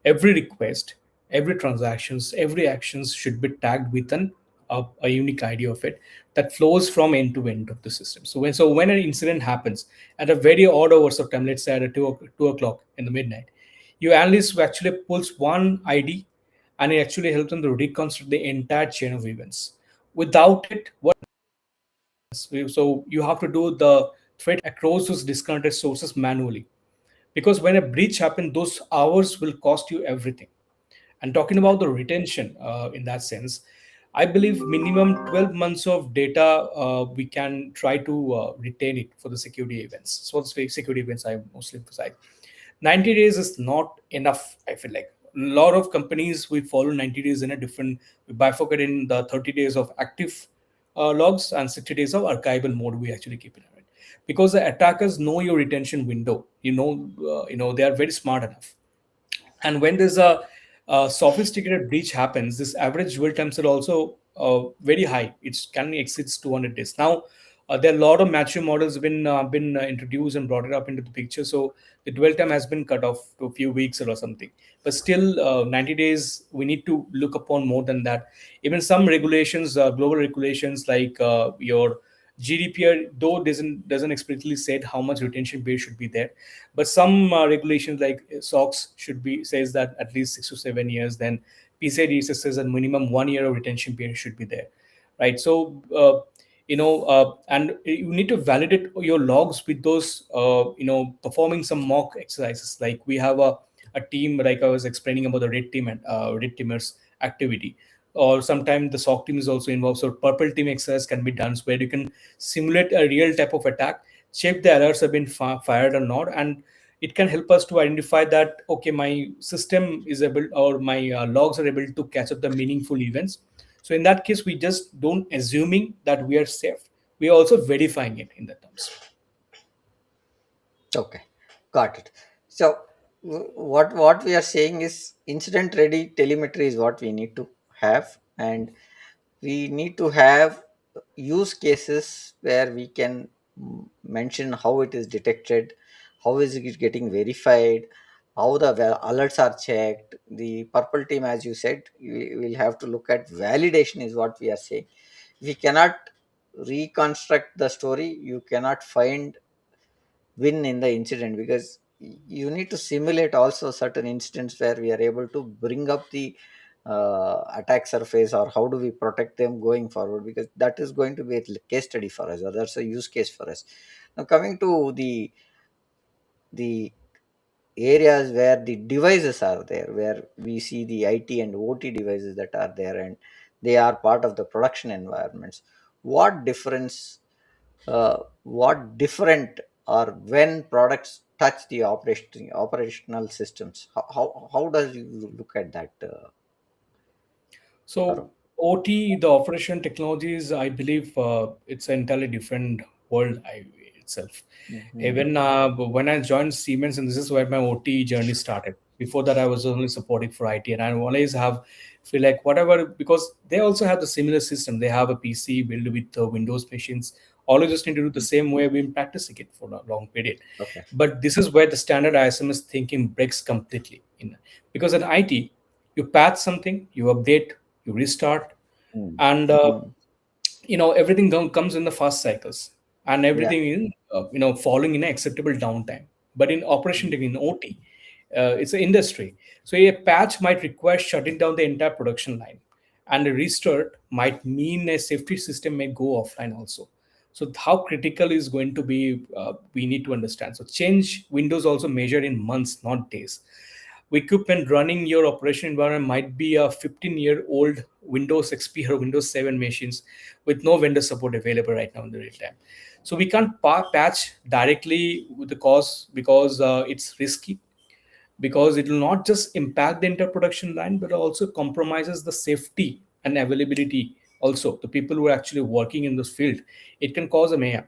Every request, every transactions, every actions should be tagged with a unique ID of it that flows from end to end of the system. So when an incident happens at a very odd hours of time, let's say at a 2 o'clock in the midnight, your analyst actually pulls one ID, and it actually helps them to reconstruct the entire chain of events. Without it, what so you have to do the thread across those disconnected sources manually, because when a breach happens, those hours will cost you everything. And talking about the retention, in that sense, I believe minimum 12 months of data we can try to retain it for the security events. So the security events I mostly emphasize. 90 days is not enough, I feel like. A lot of companies we follow 90 days in a different, we bifurcate in the 30 days of active logs and 60 days of archival mode we actually keep it, right? Because the attackers know your retention window. They are very smart enough. And when there's a sophisticated breach happens, this average dwell times are also very high. It can exceeds 200 days. Now, there are a lot of mature models been introduced and brought it up into the picture. So the dwell time has been cut off to a few weeks or something. But still, 90 days, we need to look upon more than that. Even some regulations, global regulations like your GDPR, though doesn't explicitly said how much retention period should be there, but some regulations like SOX should be says that at least 6 to 7 years. Then PCI DSS says a minimum 1 year of retention period should be there, right? So and you need to validate your logs with those performing some mock exercises. Like we have a team, like I was explaining about the red team and red teamers activity, or sometimes the SOC team is also involved. So purple team exercise can be done where you can simulate a real type of attack, check the alerts have been fired or not, and it can help us to identify that okay, my system is able, or my logs are able to catch up the meaningful events. So in that case, we just don't assuming that we are safe, we are also verifying it in the terms. Okay, got it. So what we are saying is incident ready telemetry is what we need to have, and we need to have use cases where we can mention how it is detected, how is it getting verified, how the alerts are checked. The purple team, as you said, we will have to look at validation is what we are saying. We cannot reconstruct the story, you cannot find win in the incident, because you need to simulate also certain incidents where we are able to bring up the attack surface, or how do we protect them going forward, because that is going to be a case study for us, or that's a use case for us. Now coming to the areas where the devices are there, where we see the IT and OT devices that are there, and they are part of the production environments, what difference what different, or when products touch the operational systems, how does you look at that, Arun? So OT, the operation technologies, I believe it's an entirely different world itself. Mhm. Even when I joined Siemens, and this is where my OT journey started. Before that, I was only supporting for IT, and I always have feel like whatever, because they also have the similar system. They have a PC built with Windows machines. All you just need to do the same way we've been practicing it for a long period. Okay. But this is where the standard ISMS thinking breaks completely in, because in IT, you patch something, you update, you restart, Mm. and Mhm. everything comes in the fast cycles, and Yeah. everything in falling in an acceptable downtime. But in operation in OT, it's an industry, so a patch might require shutting down the entire production line, and a restart might mean a safety system may go offline also. So how critical is going to be, we need to understand. So change windows also measured in months, not days. Equipment running your operation environment might be a 15-year-old Windows XP or Windows 7 machines with no vendor support available right now in the real time. So we can't patch directly with the cause, because it's risky, because it will not just impact the entire production line, but also compromises the safety and availability also the people who are actually working in this field. It can cause a mayhem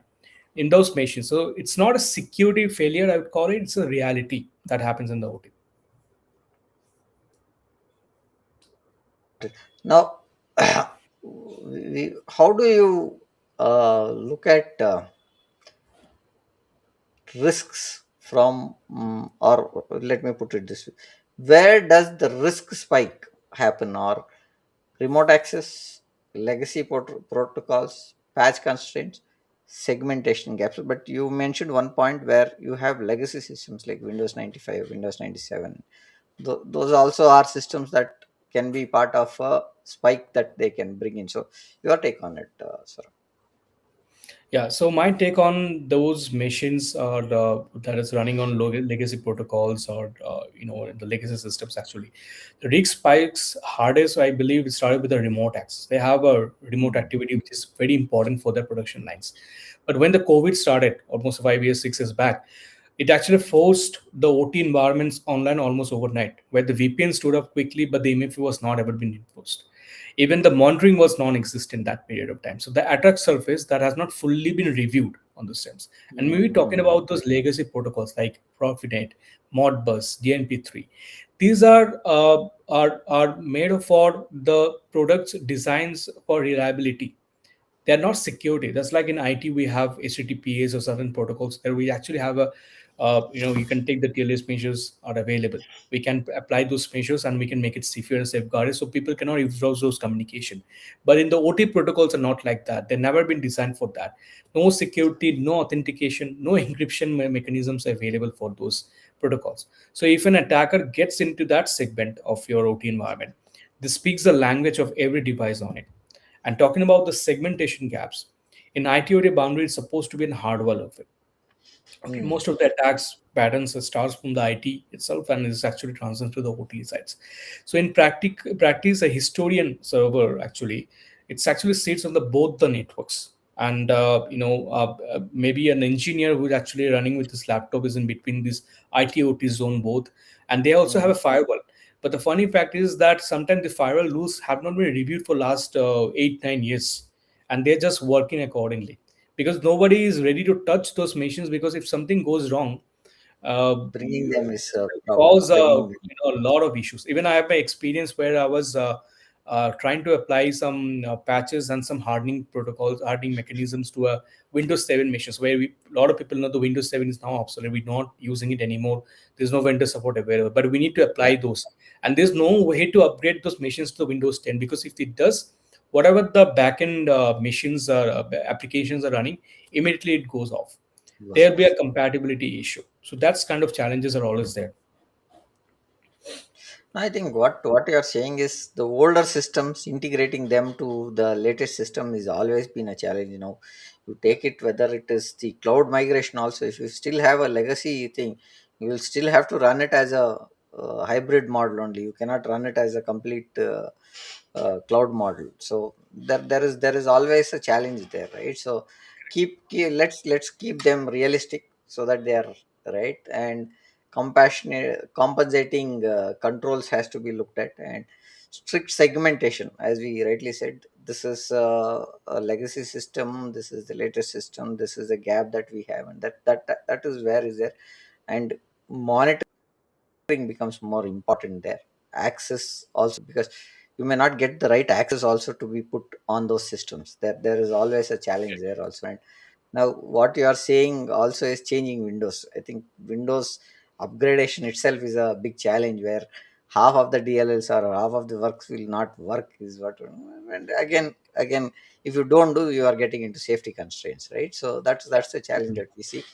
in those machines. So it's not a security failure, I would call it. It's a reality that happens in the OT. Now how do you look at risks from, or let me put it this way, where does the risk spike happen, or remote access, legacy protocols, patch constraints, segmentation gaps? But you mentioned one point where you have legacy systems like Windows 95, Windows 97. Those also are systems that can be part of a spike that they can bring in. So your take on it, sir. Yeah, so my take on those machines are that is running on legacy protocols, or the legacy systems actually. The rig spikes hardest, I believe, it started with the remote access. They have a remote Mm. activity which is very important for their production lines. But when the COVID started, almost 5 years, 6 years back, It actually forced the OT environments online almost overnight, where the VPN stood up quickly, but the MFA was not ever been enforced. Even the monitoring was non-existent that period of time. So the attack surface that has not fully been reviewed on the stems. And maybe talking Mm-hmm. about those legacy protocols like Profinet, Modbus, DNP3, these are made for the products designs for reliability. They're not security. That's like in IT, we have HTTPS or certain protocols that we actually have a, you can take the TLS measures are available. We can apply those measures and we can make it secure and safeguarded so people cannot use those communication. But in the OT protocols are not like that. They've never been designed for that. No security, no authentication, no encryption mechanisms are available for those protocols. So if an attacker gets into that segment of your OT environment, this speaks the language of every device on it. And talking about the segmentation gaps, in ITOT boundary is supposed to be in hardware level. Okay, Mm. most of the attacks patterns starts from the IT itself and is actually transferred to the OT sites. So in practice, a historian server actually it's actually sits on the both the networks. And maybe an engineer who's actually running with this laptop is in between this IT OT zone both, and they also have a Mm. firewall. But the funny fact is that sometimes the firewall rules have not been reviewed for last 8 9 years, and they're just working accordingly because nobody is ready to touch those machines, because if something goes wrong, Bringing them is a problem. cause Bringing them. a lot of issues. Even I have my experience where I was trying to apply some patches and some hardening protocols, hardening mechanisms to a Windows 7 machines, where a lot of people know the Windows 7 is now obsolete. We're not using it anymore. There's no vendor support available, but we need to apply Yeah. those. And there's no way to upgrade those machines to Windows 10, because if it does, whatever the backend machines or applications are running, immediately it goes off. It was There'll be off. a compatibility issue. So that's kind of challenges are always there. I think what you are saying is the older systems integrating them to the latest system is always been a challenge. You take it whether it is the cloud migration also. If you still have a legacy thing, you will still have to run it as a hybrid model only. You cannot run it as a complete cloud model. So there is always a challenge there, right? So let's keep them realistic so that they are right, and compassionate compensating controls has to be looked at, and strict segmentation, as we rightly said. This is a legacy system, this is the latest system, this is the gap that we have, and that is where is there. And monitoring becomes more important there. Access also, because you may not get the right access also to be put on those systems. There is always a challenge there also. And now, what you are saying also is changing Windows. I think Windows upgradation itself is a big challenge where half of the DLLs or half of the works will not work. Is what, and again, if you don't do, you are getting into safety constraints, right? So that's the challenge that we see.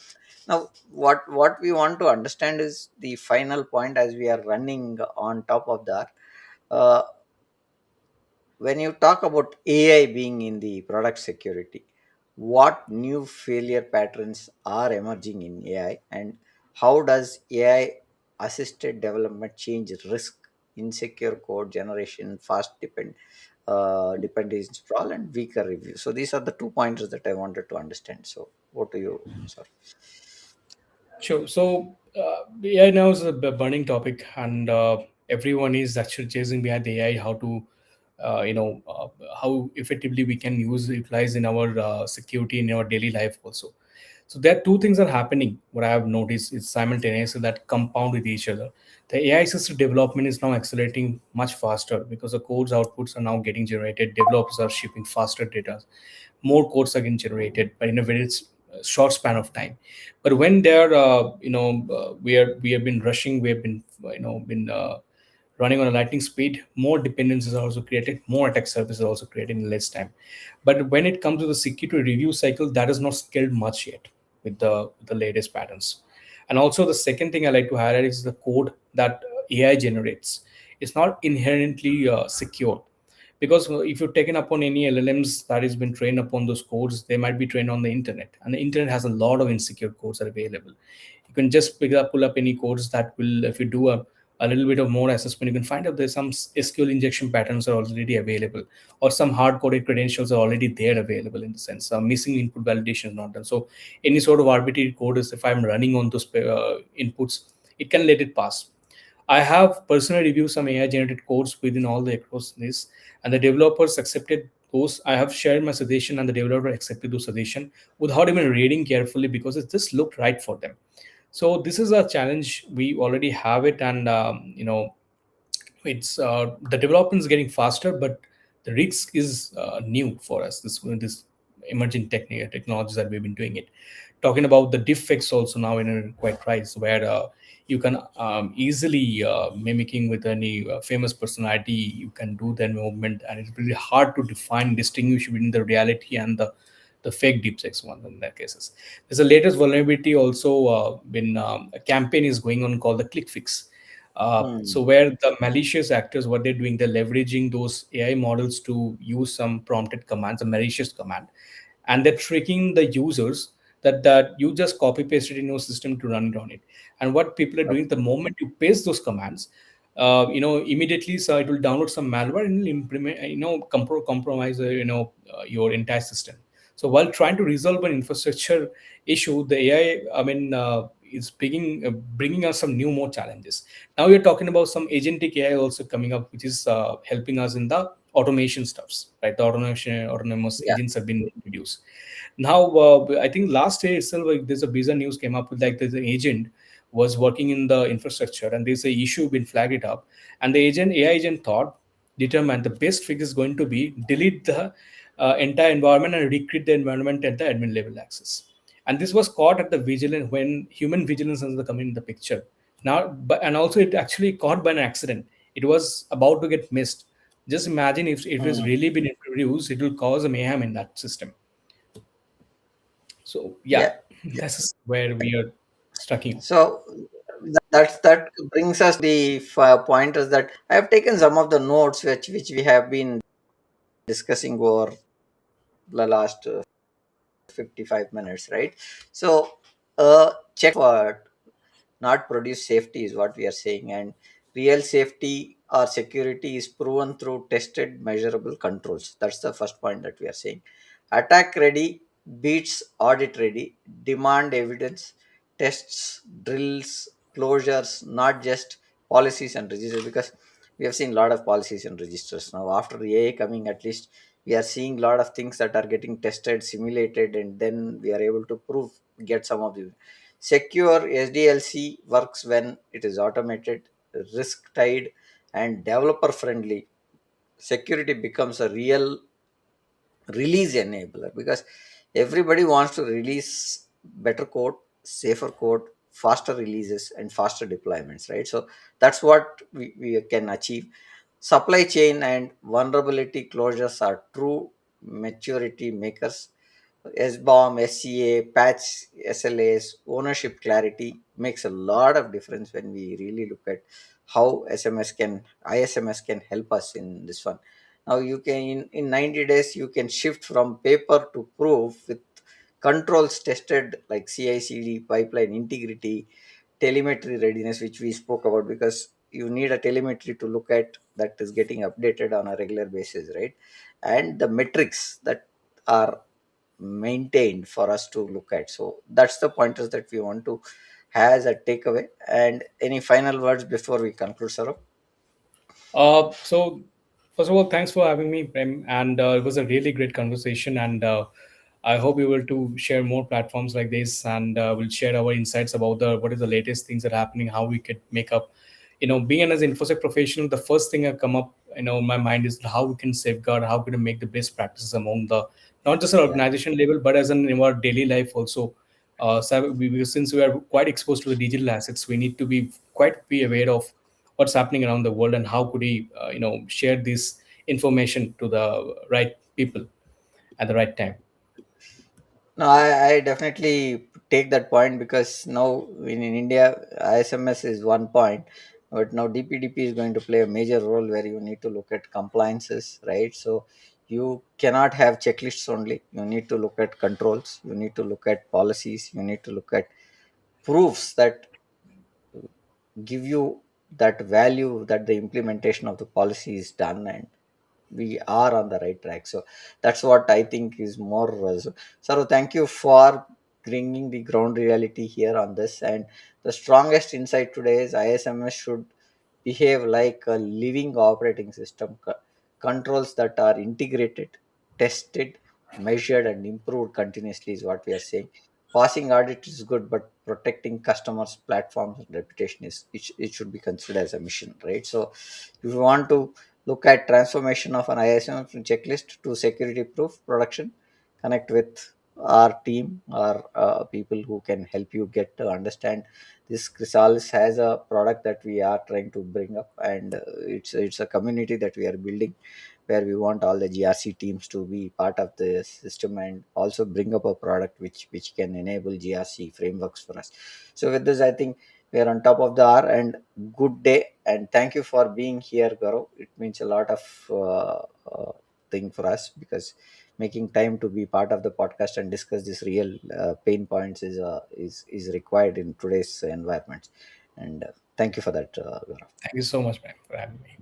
Now, what we want to understand is the final point as we are running on top of that. Uh, when you talk about AI being in the product security, what new failure patterns are emerging in AI, and how does AI assisted development change risk, insecure code generation, fast dependency sprawl, and weaker review? So these are the 2 pointers that I wanted to understand. So what do you, sir? Sure. So AI now is a burning topic, and everyone is actually chasing behind the AI. How to, how effectively we can utilize in our security in our daily life also. So there are two things are happening. What I have noticed is simultaneously that compound with each other. The AI system development is now accelerating much faster because the codes outputs are now getting generated. Developers are shipping faster data, more codes are getting generated, but in a very short span of time. But when they're we have been rushing, we have been been running on a lightning speed, more dependencies are also created, more attack surfaces are also created in less time. But when it comes to the security review cycle, that is not scaled much yet with the latest patterns. And also the second thing I like to highlight is the code that AI generates. It's not inherently secure, because if you're taken upon any LLMs that has been trained upon those codes, they might be trained on the internet, and the internet has a lot of insecure codes that are available. You can just pull up any codes that will, if you do a a little bit of more assessment, you can find out there's some SQL injection patterns are already available, or some hard coded credentials are already there available in the sense. Missing input validation is not done. So any sort of arbitrary code is, if I'm running on those inputs, it can let it pass. I have personally reviewed some AI generated codes within all the across this, and the developers accepted those. I have shared my suggestion, and the developer accepted those suggestion without even reading carefully because it just looked right for them. So this is a challenge. We already have it, and it's the development is getting faster, but the risk is new for us. This emerging technologies that we've been doing it. Talking about the defects also now in a quite rise where you can easily mimicking with any famous personality, you can do their movement, and it's really hard to define distinguish between the reality and the fake deepfakes one in that cases. There's a latest vulnerability also been a campaign is going on called the click fix. So Hmm. where the malicious actors, what they're doing, they're leveraging those AI models to use some prompted commands, a malicious command, and they're tricking the users that you just copy paste it in your system to run it on it. And what people are Okay. doing, the moment you paste those commands, immediately so it will download some malware and will implement, compromise, your entire system. So while trying to resolve an infrastructure issue, the AI, is bringing us some new more challenges. Now we're talking about some agentic AI also coming up, which is helping us in the automation stuffs, right? The autonomous Yeah. agents have been introduced. Now, I think last year itself, like, there's a bizarre news came up with like there's an agent was working in the infrastructure, and there's a issue been flagged it up, and the agent AI agent thought determined the best fix is going to be delete the entire environment and recreate the environment at the admin level access. And this was caught at the vigilance when human vigilance has come in the picture. Now, but and also it actually caught by an accident. It was about to get missed. Just imagine if it was Hmm. really been introduced, it will cause a mayhem in that system. So yeah, Yeah. that's where we are stuck in. So that brings us the pointers that I have taken some of the notes which we have been discussing over the last 55 minutes, right? So check for not produce safety is what we are saying, and real safety or security is proven through tested measurable controls. That's the first point that we are saying. Attack ready beats audit ready. Demand evidence, tests, drills, closures, not just policies and registers, because we have seen a lot of policies and registers now after AI coming. At least we are seeing a lot of things that are getting tested, simulated, and then we are able to prove, get some of the secure. SDLC works when it is automated, risk tied, and developer friendly. Security becomes a real release enabler because everybody wants to release better code, safer code, faster releases, and faster deployments, right? So that's what we can achieve. Supply chain and vulnerability closures are true maturity makers. SBOM, SCA, patch SLAs, ownership clarity makes a lot of difference when we really look at how ISMS can help us in this one. Now you can in 90 days you can shift from paper to proof with controls tested like CI/CD, pipeline integrity, telemetry readiness, which we spoke about, because you need a telemetry to look at that is getting updated on a regular basis, right? And the metrics that are maintained for us to look at. So that's the pointers that we want to have as a takeaway. And any final words before we conclude, Saurabh? So first of all, thanks for having me, Prem, and it was a really great conversation. And I hope we will to share more platforms like this, and we'll share our insights about the what is the latest things that are happening, how we could make up. Being an as infosec professional, the first thing that come up, in my mind is how we can safeguard, how can we make the best practices among the not just an Yeah. organization level, but as in our daily life also. Since we are quite exposed to the digital assets, we need to be quite be aware of what's happening around the world and how could we share this information to the right people at the right time. No, I definitely take that point because now in India, ISMS is one point, but now DPDP is going to play a major role where you need to look at compliances, right? So you cannot have checklists only. You need to look at controls. You need to look at policies. You need to look at proofs that give you that value that the implementation of the policy is done, and we are on the right track. So that's what I think is more. So thank you for bringing the ground reality here on this. And the strongest insight today is ISMS should behave like a living operating system, controls that are integrated, tested, measured, and improved continuously is what we are saying. Passing audit is good, but protecting customers, platforms, and reputation it should be considered as a mission, right? So, if you want to look at transformation of an ISM from checklist to security proof production, connect with our team or people who can help you get to understand this. Kreesalis has a product that we are trying to bring up, and it's a community that we are building, where we want all the GRC teams to be part of the system and also bring up a product which can enable GRC frameworks for us. So with this, I think we are on top of the hour. And good day, and thank you for being here, Gaurav. It means a lot of thing for us, because making time to be part of the podcast and discuss this real pain points is required in today's environment. And thank you for that, Gaurav. Thank you so much, man, for having me.